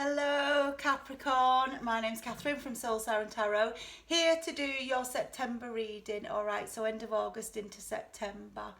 Hello Capricorn, my name's Catherine from Siren Tarot, here to do your September reading. Alright, so end of August into September.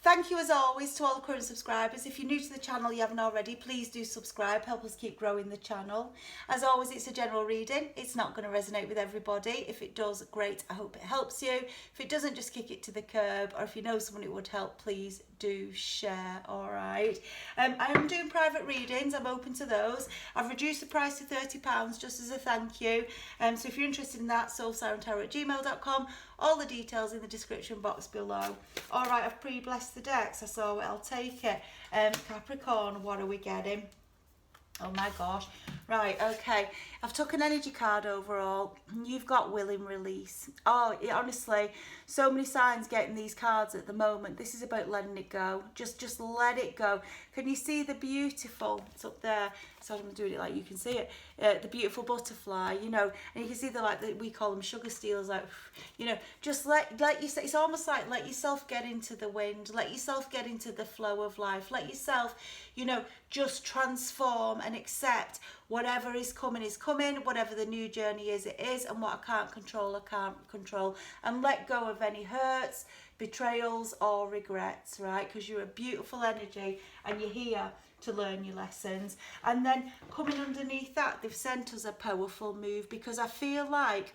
Thank you as always to all the current subscribers. If you're new to the channel, you haven't already, please do subscribe, help us keep growing the channel. As always, it's a general reading. It's not going to resonate with everybody. If it does, great, I hope it helps you. If it doesn't, just kick it to the curb, or if you know someone it would help, please do share. Alright, I am doing private readings, I'm open to those. I've reduced the price to £30 just as a thank you. So if you're interested in that, soulsirentarot@gmail.com. All the details in the description box below. Alright, I've pre-blessed the decks, I saw it, I'll take it. Capricorn, what are we getting? Oh my gosh. Right, okay. I've took an energy card overall. You've got willing release. Oh, honestly, so many signs getting these cards at the moment. This is about letting it go. Just let it go. Can you see the beautiful, it's up there, so I'm doing it like you can see it, the beautiful butterfly, you know, and you can see we call them sugar stealers, like, you know, just let yourself, it's almost like let yourself get into the wind, let yourself get into the flow of life, let yourself, you know, just transform and accept whatever is coming, whatever the new journey is, it is, and what I can't control, and let go of any hurts, betrayals or regrets, right? Because you're a beautiful energy and you're here to learn your lessons. And then coming underneath that, they've sent us a powerful move, because I feel like,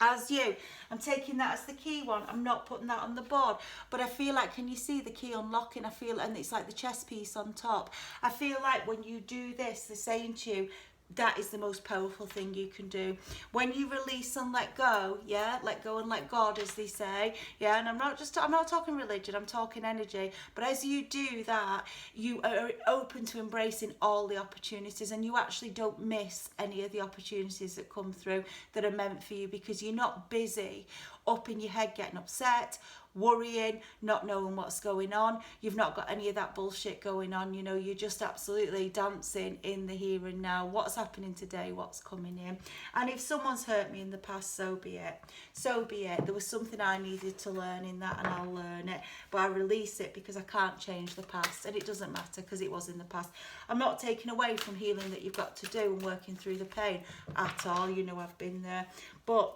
as you, I'm taking that as the key one. I'm not putting that on the board, but I feel like, can you see the key unlocking? I feel, and it's like the chess piece on top. I feel like when you do this, they're saying to you, that is the most powerful thing you can do. When you release and let go, yeah, let go and let God, as they say, yeah, and I'm not talking religion, I'm talking energy, but as you do that, you are open to embracing all the opportunities, and you actually don't miss any of the opportunities that come through that are meant for you, because you're not busy up in your head getting upset, worrying, not knowing what's going on. You've not got any of that bullshit going on, you know, you're just absolutely dancing in the here and now. What's happening today, what's coming in. And if someone's hurt me in the past, so be it. So be it. There was something I needed to learn in that, and I'll learn it. But I release it, because I can't change the past, and it doesn't matter, because it was in the past. I'm not taking away from healing that you've got to do and working through the pain at all. You know, I've been there. But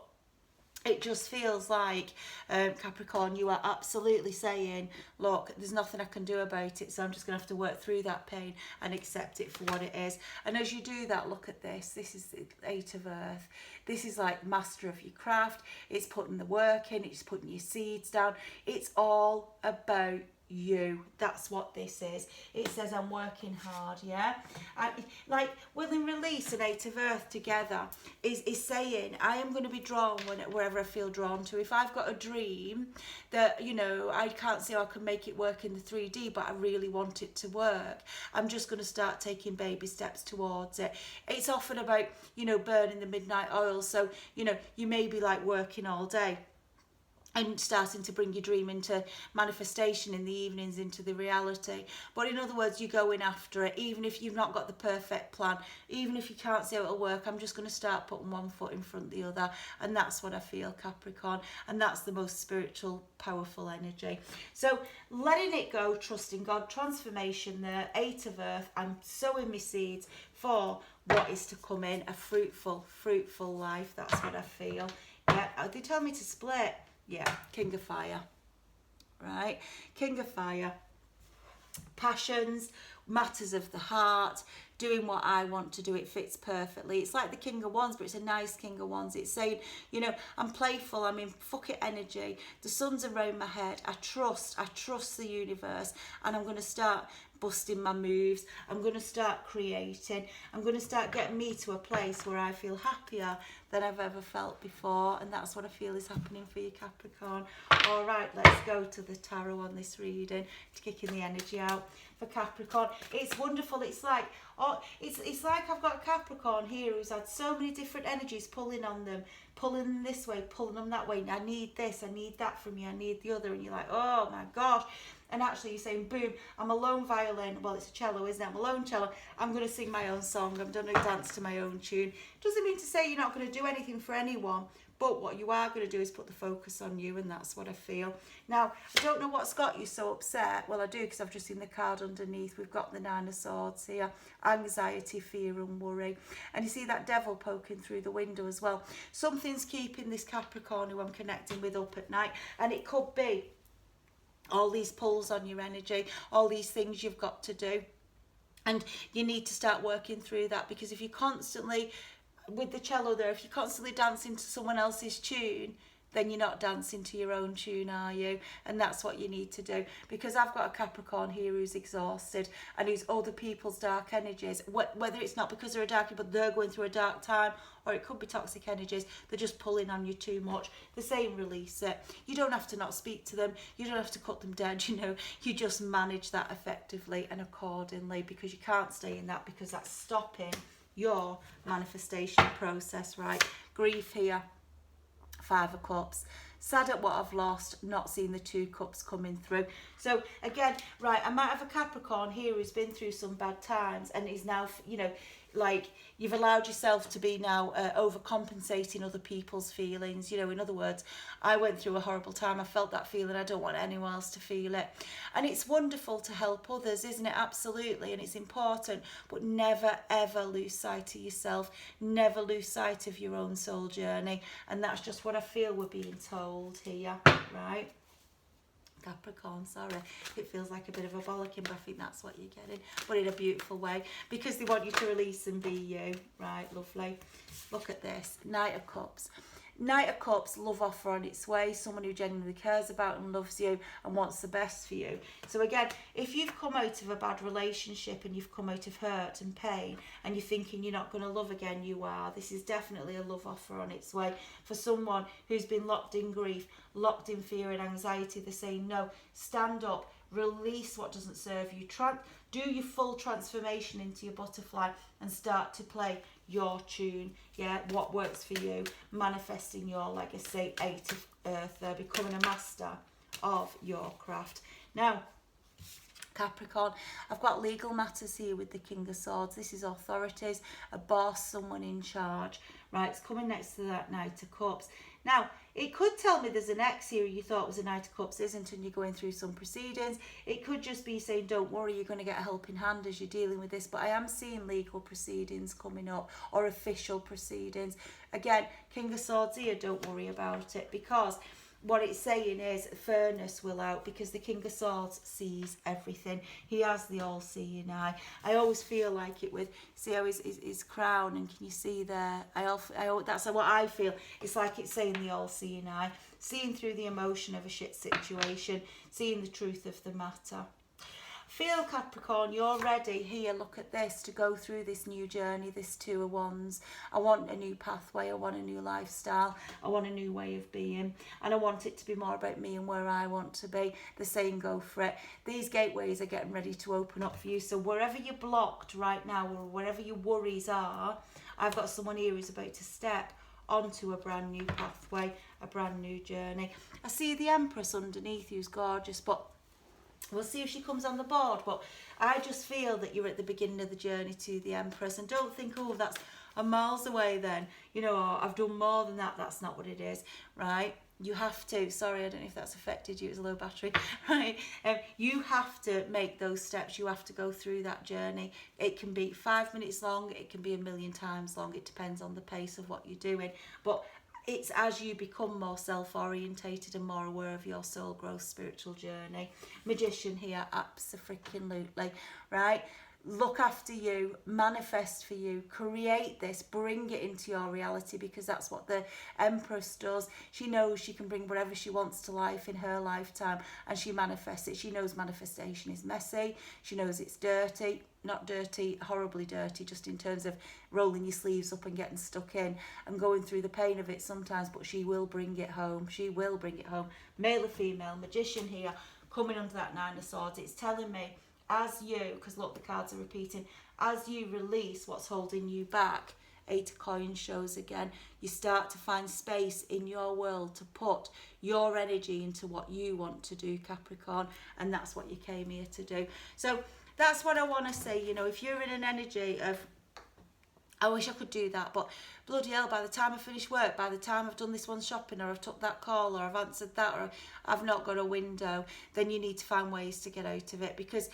it just feels like, Capricorn, you are absolutely saying, look, there's nothing I can do about it, so I'm just going to have to work through that pain and accept it for what it is. And as you do that, look at this. This is the Eight of Earth. This is like master of your craft. It's putting the work in. It's putting your seeds down. It's all about you. That's what this is. It says I'm working hard, yeah, and like willing release and Eight of Earth together is saying I am going to be drawn wherever I feel drawn to. If I've got a dream that, you know, I can't see how I can make it work in the 3D, but I really want it to work, I'm just going to start taking baby steps towards it. It's often about, you know, burning the midnight oil. So, you know, you may be like working all day and starting to bring your dream into manifestation in the evenings, into the reality. But in other words, you're going after it, even if you've not got the perfect plan, even if you can't see how it'll work. I'm just going to start putting one foot in front of the other. And that's what I feel, Capricorn. And that's the most spiritual, powerful energy. So letting it go, trusting God, transformation there, Eight of Earth. I'm sowing my seeds for what is to come in, a fruitful life. That's what I feel. Yeah, they tell me to split. Yeah, King of Fire, right? King of Fire, passions, matters of the heart, doing what I want to do. It fits perfectly. It's like the King of Wands, but it's a nice King of Wands. It's saying, you know, I'm playful, I'm in fuck it energy. The sun's around my head. I trust the universe, and I'm going to start busting my moves. I'm going to start creating. I'm going to start getting me to a place where I feel happier than I've ever felt before, and that's what I feel is happening for you, Capricorn. All right, let's go to the tarot on this reading to kicking the energy out for Capricorn. It's wonderful. It's like, oh, it's like I've got a Capricorn here who's had so many different energies pulling on them, pulling them this way, pulling them that way. I need this, I need that from you, I need the other, and you're like, oh my gosh. and actually you're saying, boom, I'm a lone violin, well it's a cello, isn't it? I'm a lone cello, I'm going to sing my own song, I'm going to dance to my own tune. Doesn't mean to say you're not going to do anything for anyone, but what you are going to do is put the focus on you, and that's what I feel. Now, I don't know what's got you so upset. Well, I do, because I've just seen the card underneath. We've got the Nine of Swords here. Anxiety, fear and worry. And you see that devil poking through the window as well. Something's keeping this Capricorn who I'm connecting with up at night. And it could be all these pulls on your energy, all these things you've got to do. And you need to start working through that, because if you constantly... with the cello there, if you're constantly dancing to someone else's tune, then you're not dancing to your own tune, are you? And that's what you need to do. Because I've got a Capricorn here who's exhausted and who's other people's dark energies. Whether it's not because they're a dark, but they're going through a dark time, or it could be toxic energies. They're just pulling on you too much. They're saying release it. You don't have to not speak to them. You don't have to cut them dead, you know. You just manage that effectively and accordingly, because you can't stay in that, because that's stopping your manifestation process, right? Grief here, 5 of Cups. Sad at what I've lost, not seeing the 2 cups coming through. So again, right, I might have a Capricorn here who's been through some bad times and is now, you know, like you've allowed yourself to be now overcompensating other people's feelings. You know, in other words, I went through a horrible time. I felt that feeling. I don't want anyone else to feel it. And it's wonderful to help others, isn't it? Absolutely. And it's important. But never, ever lose sight of yourself. Never lose sight of your own soul journey. And that's just what I feel we're being told here, right? Capricorn, sorry, it feels like a bit of a bollocking, but I think that's what you're getting, but in a beautiful way, because they want you to release and be you. Right, lovely. Look at this, Knight of Cups. Knight of Cups, love offer on its way, someone who genuinely cares about and loves you and wants the best for you. So again, if you've come out of a bad relationship and you've come out of hurt and pain and you're thinking you're not going to love again, you are. This is definitely a love offer on its way. For someone who's been locked in grief, locked in fear and anxiety, they're saying no, stand up, release what doesn't serve you, do your full transformation into your butterfly and start to play your tune, yeah, what works for you, manifesting your legacy. 8 of Earth there, becoming a master of your craft. Now, Capricorn, I've got legal matters here with the King of Swords. This is authorities, a boss, someone in charge, right? It's coming next to that Knight of Cups. Now, it could tell me there's an ex here you thought was a Knight of Cups, isn't, and you're going through some proceedings. It could just be saying, don't worry, you're going to get a helping hand as you're dealing with this. But I am seeing legal proceedings coming up, or official proceedings. Again, King of Swords here, don't worry about it, because what it's saying is fairness will out, because the King of Swords sees everything. He has the all-seeing eye. I always feel like it with, see how his crown, and can you see there? That's what I feel. It's like it's saying the all-seeing eye, seeing through the emotion of a shit situation, seeing the truth of the matter. Feel, Capricorn, you're ready here, look at this, to go through this new journey, this 2 of Wands. I want a new pathway, I want a new lifestyle, I want a new way of being, and I want it to be more about me and where I want to be. The saying, go for it. These gateways are getting ready to open up for you, so wherever you're blocked right now, or wherever your worries are, I've got someone here who's about to step onto a brand new pathway, a brand new journey. I see the Empress underneath, who's gorgeous, but we'll see if she comes on the board. But I just feel that you're at the beginning of the journey to the Empress. And don't think, oh, that's a miles away then. You know, oh, I've done more than that. That's not what it is, right? You have to, sorry, I don't know if that's affected you, it's a low battery, right? You have to make those steps. You have to go through that journey. It can be 5 minutes long. It can be 1,000,000 times long. It depends on the pace of what you're doing. But it's as you become more self-orientated and more aware of your soul growth spiritual journey. Magician here, abso-freaking-lutely, right? Look after you, manifest for you, create this, bring it into your reality, because that's what the Empress does. She knows she can bring whatever she wants to life in her lifetime, and she manifests it. She knows manifestation is messy. She knows it's dirty. Not dirty, horribly dirty, just in terms of rolling your sleeves up and getting stuck in and going through the pain of it sometimes, but she will bring it home. She will bring it home. Male or female, Magician here, coming under that 9 of Swords. It's telling me, as you, because look, the cards are repeating, as you release what's holding you back, Eight of Coins shows again. You start to find space in your world to put your energy into what you want to do, Capricorn, and that's what you came here to do. So that's what I want to say. You know, if you're in an energy of, I wish I could do that, but bloody hell, by the time I finish work, by the time I've done this one shopping, or I've took that call, or I've answered that, or I've not got a window, then you need to find ways to get out of it. Because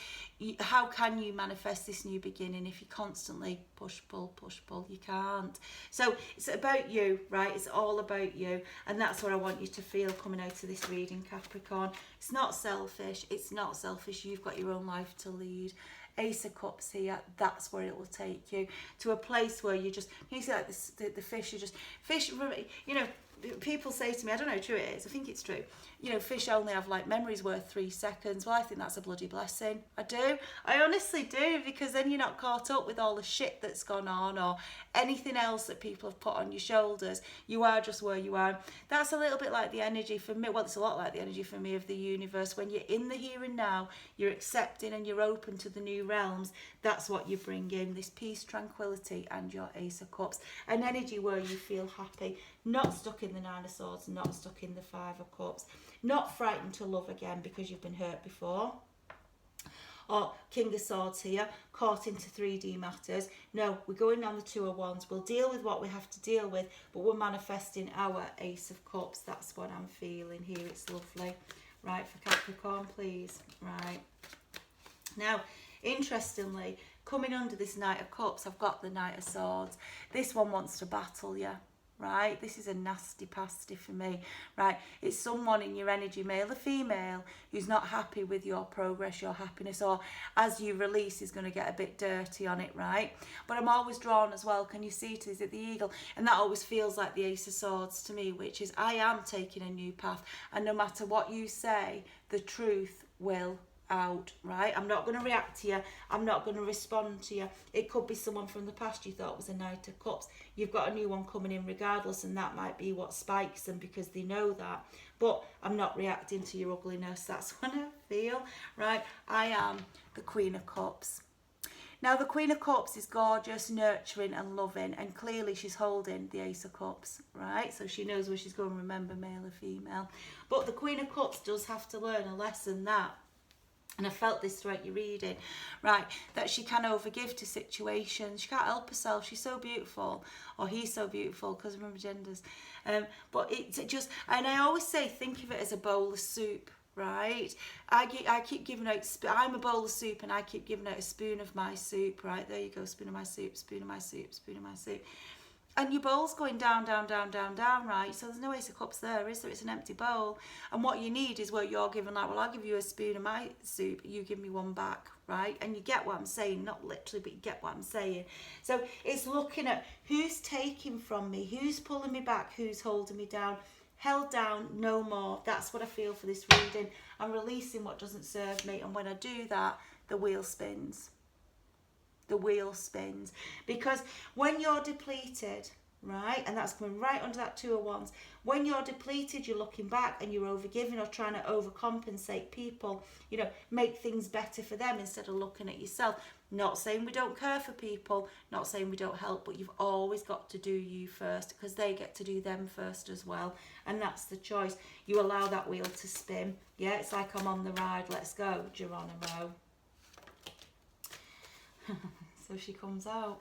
how can you manifest this new beginning if you constantly push, pull, push, pull? You can't. So it's about you, right? It's all about you. And that's what I want you to feel coming out of this reading, Capricorn. It's not selfish. It's not selfish. You've got your own life to lead. Ace of Cups here, that's where it will take you, to a place where you just, you see like this, the fish, you just, fish, you know, people say to me, I don't know how true it is, I think it's true, you know, fish only have like memories worth 3 seconds. Well, I think that's a bloody blessing. I do. I honestly do, because then you're not caught up with all the shit that's gone on or anything else that people have put on your shoulders. You are just where you are. That's a little bit like the energy for me. Well, it's a lot like the energy for me of the universe. When you're in the here and now, you're accepting and you're open to the new realms. That's what you bring in, this peace, tranquility, and your Ace of Cups. An energy where you feel happy, not stuck in the Nine of Swords, not stuck in the Five of Cups, not frightened to love again because you've been hurt before. Or King of Swords here, caught into 3D matters. No, we're going on the Two of Wands. We'll deal with what we have to deal with, but we're manifesting our Ace of Cups. That's what I'm feeling here. It's lovely. Right, for Capricorn, please. Right. Now, interestingly, coming under this Knight of Cups, I've got the Knight of Swords. This one wants to battle you. Right, this is a nasty pasty for me. Right, it's someone in your energy, male or female, who's not happy with your progress, your happiness, or as you release is going to get a bit dirty on it, right? But I'm always drawn as well, can you see it, is it the eagle? And that always feels like the Ace of Swords to me, which is I am taking a new path, and no matter what you say, the truth will out, right? I'm not going to react to you. I'm not going to respond to you. It could be someone from the past you thought was a Knight of Cups. You've got a new one coming in regardless, and that might be what spikes them because they know that. But I'm not reacting to your ugliness. That's what I feel, right? I am the Queen of Cups. Now, the Queen of Cups is gorgeous, nurturing and loving, and clearly she's holding the Ace of Cups, right? So she knows where she's going, remember, male or female. But the Queen of Cups does have to learn a lesson that, and I felt this throughout your reading, right, that she can overgive to situations. She can't help herself. She's so beautiful, or he's so beautiful, because I remember genders. But it's just, and I always say, think of it as a bowl of soup, right? I keep giving out, I'm a bowl of soup, and I keep giving out a spoon of my soup, right? There you go, spoon of my soup, spoon of my soup, spoon of my soup. And your bowl's going down, down, down, down, down, right? So there's no Ace of Cups there, is there? It's an empty bowl. And what you need is where you're giving, like, well, I'll give you a spoon of my soup, you give me one back, right? And you get what I'm saying, not literally, but you get what I'm saying. So it's looking at who's taking from me, who's pulling me back, who's holding me down. Held down, no more. That's what I feel for this reading. I'm releasing what doesn't serve me. And when I do that, the wheel spins. The wheel spins, because when you're depleted, right, and that's coming right under that Two of Wands, when you're depleted, you're looking back and you're overgiving or trying to overcompensate people, you know, make things better for them instead of looking at yourself. Not saying we don't care for people, not saying we don't help, but you've always got to do you first, because they get to do them first as well, and that's the choice. You allow that wheel to spin. Yeah, it's like I'm on the ride. Let's go, Geronimo. So she comes out,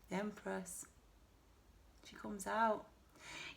the Empress. She comes out.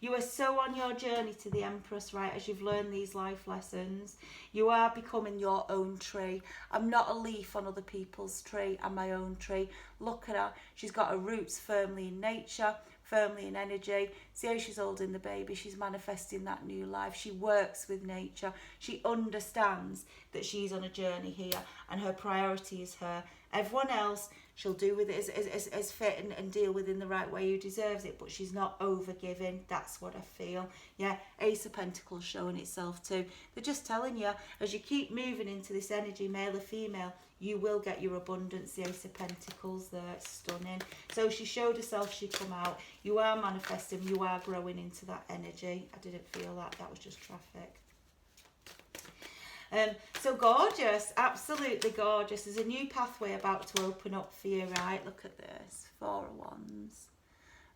You are so on your journey to the Empress, right, as you've learned these life lessons. You are becoming your own tree. I'm not a leaf on other people's tree. I'm my own tree. Look at her. She's got her roots firmly in nature, firmly in energy. See how she's holding the baby. She's manifesting that new life. She works with nature. She understands that she's on a journey here, and her priority is her. Everyone else, she'll do with it as fit and deal with in the right way who deserves it, but she's not overgiving. That's what I feel. Yeah, Ace of Pentacles showing itself too. They're just telling you, as you keep moving into this energy, male or female, you will get your abundance. The Ace of Pentacles there, it's stunning. So she showed herself, she come out. You are manifesting, you are growing into that energy. I didn't feel that, that was just traffic. So gorgeous, absolutely gorgeous. There's a new pathway about to open up for you, right? Look at this, 4 of Wands.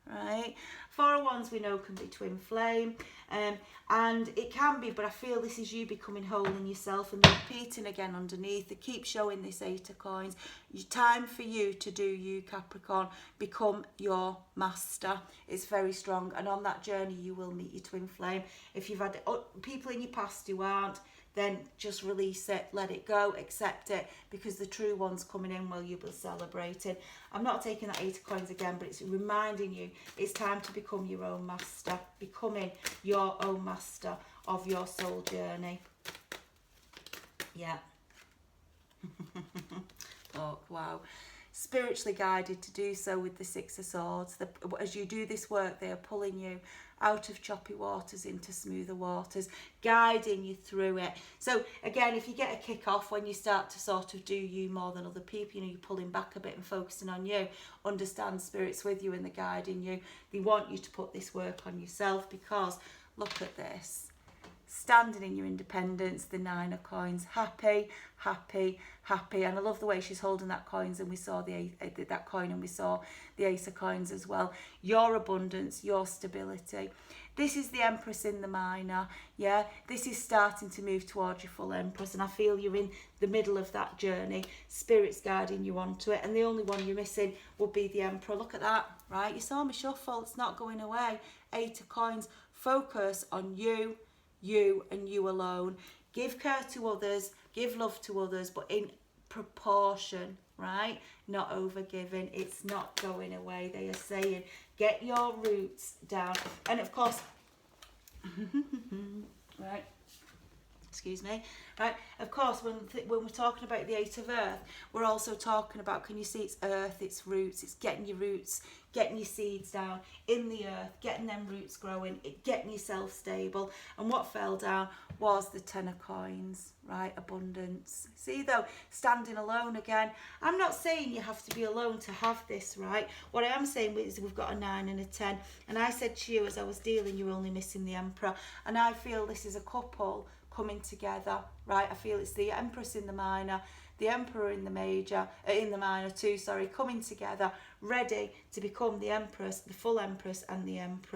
Right, 4 of Wands we know can be twin flame, and it can be, but I feel this is you becoming whole in yourself. And repeating again underneath, they keep showing this 8 of Coins. It's time for you to do you, Capricorn. Become your master. It's very strong, and on that journey you will meet your twin flame. If you've had people in your past who aren't, then just release it, let it go, accept it, because the true one's coming in while you'll be celebrating. I'm not taking that 8 of Coins again, but it's reminding you it's time to become your own master, becoming your own master of your soul journey. Yeah. Oh, wow. Spiritually guided to do so with the 6 of Swords. As you do this work, they are pulling you out of choppy waters into smoother waters, guiding you through it. So again, if you get a kick off when you start to sort of do you more than other people, you know, you're pulling back a bit and focusing on you, understand Spirit's with you and they're guiding you. They want you to put this work on yourself, because look at this. Standing in your independence, the 9 of Coins, happy, happy, happy. And I love the way she's holding that coins, and we saw that coin, and we saw the Ace of Coins as well. Your abundance, your stability. This is the Empress in the minor. Yeah, this is starting to move towards your full Empress, and I feel you're in the middle of that journey. Spirit's guiding you onto it, and the only one you're missing would be the Emperor. Look at that, right? You saw me shuffle. It's not going away. 8 of Coins. Focus on you and you alone. Give care to others, give love to others, but in proportion, right? Not over giving. It's not going away. They are saying get your roots down. And of course right, excuse me, right, of course when we're talking about the 8 of Earth, we're also talking about, can you see, it's earth, it's roots, it's getting your roots, getting your seeds down in the earth, getting them roots growing, getting yourself stable. And what fell down was the 10 of Coins, right? Abundance. See though, standing alone again. I'm not saying you have to be alone to have this, right? What I am saying is we've got a 9 and a 10, and I said to you as I was dealing, you're only missing the Emperor, and I feel this is a couple coming together, right? I feel it's the Empress in the minor, the Emperor in the major, in the minor too, sorry, coming together, ready to become the Empress, the full Empress and the Emperor.